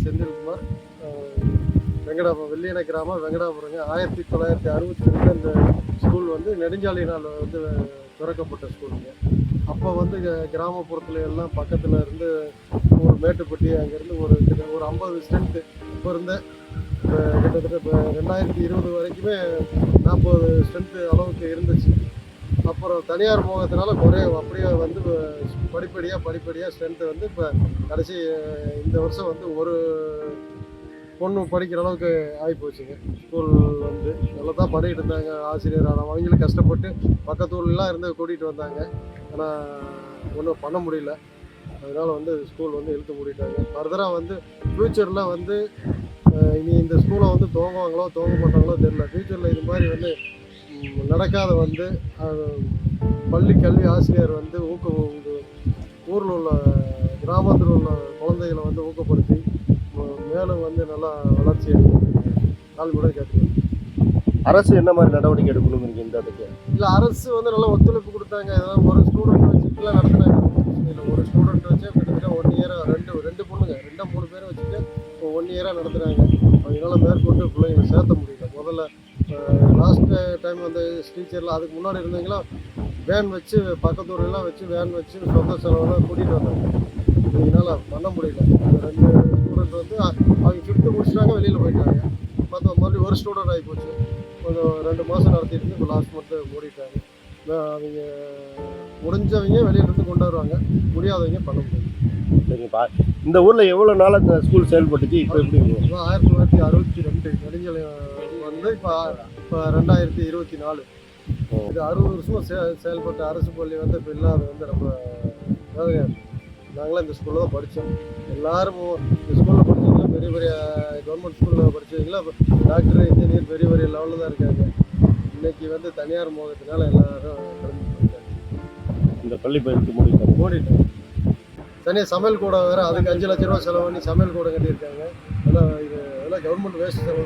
செந்தில்குமார். வெள்ளியணை கிராமம், வெங்கடாபுரங்க. 1962 இந்த ஸ்கூல் வந்து நெடுஞ்சாலையினால் வந்து திறக்கப்பட்ட ஸ்கூலுங்க. அப்போ வந்து கிராமப்புறத்துல எல்லாம் பக்கத்தில் இருந்து ஒரு மேட்டுப்பட்டி, அங்கேருந்து ஒரு 50 ஸ்ட்ரென்த்து இப்போ இருந்த கிட்டத்தட்ட இப்போ 2020 வரைக்குமே 40 ஸ்ட்ரென்த்து அளவுக்கு இருந்துச்சு. அப்புறம் தனியார் மோகத்தினால அப்படியே வந்து படிப்படியாக ஸ்ட்ரென்த்து வந்து இப்போ கடைசி இந்த வருஷம் வந்து ஒரு பொண்ணு படிக்கிற அளவுக்கு ஆகிப்போச்சுங்க. ஸ்கூல் வந்து நல்லா தான் பண்ணிகிட்டு இருந்தாங்க ஆசிரியர். ஆனால் அவங்களும் கஷ்டப்பட்டு பக்கத்தூர்லாம் இருந்து கூட்டிகிட்டு வந்தாங்க. ஆனால் ஒன்றும் பண்ண முடியல. அதனால் வந்து ஸ்கூல் வந்து இழுத்து மூடிட்டாங்க. ஃபர்தராக வந்து ஃப்யூச்சரில் வந்து இனி இந்த ஸ்கூலை வந்து துவங்குவாங்களோ துவங்க மாட்டாங்களோ தெரியல. ஃப்யூச்சரில் இது மாதிரி வந்து நடக்காத வந்து பள்ளி கல்வி ஆசிரியர் வந்து ஊரில் உள்ள கிராமத்தில் உள்ள குழந்தைகளை வந்து ஊக்கப்படுத்தி மேலும் வந்து நல்லா வளர்ச்சி கூட கேட்குறேன். அரசு என்ன மாதிரி நடவடிக்கை எடுக்கணுங்கிறீங்க இந்த அதுக்கு? இல்லை, அரசு வந்து நல்லா ஒத்துழைப்பு கொடுத்தாங்க. ஏதாவது ஒரு ஸ்டூடெண்ட் வச்சுட்டுலாம் நடத்துனாங்க. இல்லை, ஒரு ஸ்டூடெண்ட் வச்சு கிட்டத்தட்ட 1 இயராக ரெண்டு பொண்ணுங்க 2-3 பேரை வச்சுட்டு இப்போ 1 இயராக நடத்துகிறாங்க. அவங்களால மேற்கொண்டு பிள்ளைங்களை சேர்த்த முடியல. முதல்ல லாஸ்ட் டைம் வந்து டீச்சரில் அதுக்கு முன்னாடி இருந்தவங்களா வேன் வச்சு பக்கத்தூரெல்லாம் வச்சு வேன் வச்சு சொந்த செலவெல்லாம் கூட்டிகிட்டு வந்தாங்க. இதனால் பண்ண முடியல. 2 ஸ்டூடெண்ட் வந்து அவங்க 5th முடிச்சிட்டாங்க, வெளியில் போயிட்டாங்க. மறுபடியும் ஒரு ஸ்டூடெண்ட் ஆகி போச்சு. கொஞ்சம் 2 மாதம் நடத்திட்டு இப்போ லாஸ்ட் மந்த்து மூடிட்டாங்க. அவங்க முடிஞ்சவங்க வெளியிலேருந்து கொண்டு வருவாங்க, முடியாதவங்க பண்ண முடியாது. சரிப்பா, இந்த ஊரில் எவ்வளோ நாள் இந்த ஸ்கூல் செயல்பட்டுச்சு? இப்போ எப்படி? 1962 நெடுஞ்சலை வந்து இப்போ 2024. இது 60 வருஷமாக செயல்பட்ட அரசு பள்ளி வந்து இப்போ இல்லாத வந்து ரொம்ப வேதனையாக இருக்குது. நாங்களாம் இந்த ஸ்கூலில் தான் படித்தோம். எல்லோரும் இந்த ஸ்கூலில் படித்தவங்களாம் பெரிய பெரிய கவர்மெண்ட் ஸ்கூலில் படித்தவங்களாம் டாக்டர், இன்ஜினியர் பெரிய பெரிய லெவலில் தான் இருக்காங்க. இன்றைக்கி வந்து தனியார் மோகத்தினால எல்லோரும் கிளம்பி போயிட்டாங்க. இந்த பள்ளி பயிற்சி மூடிட்டாங்க. தனியாக சமையல் கூட வேறு, அதுக்கு 5 லட்ச ரூபா செலவு பண்ணி சமையல் கூட கட்டியிருக்காங்க. அதெல்லாம் கவர்மெண்ட் வேஸ்ட் செலவு.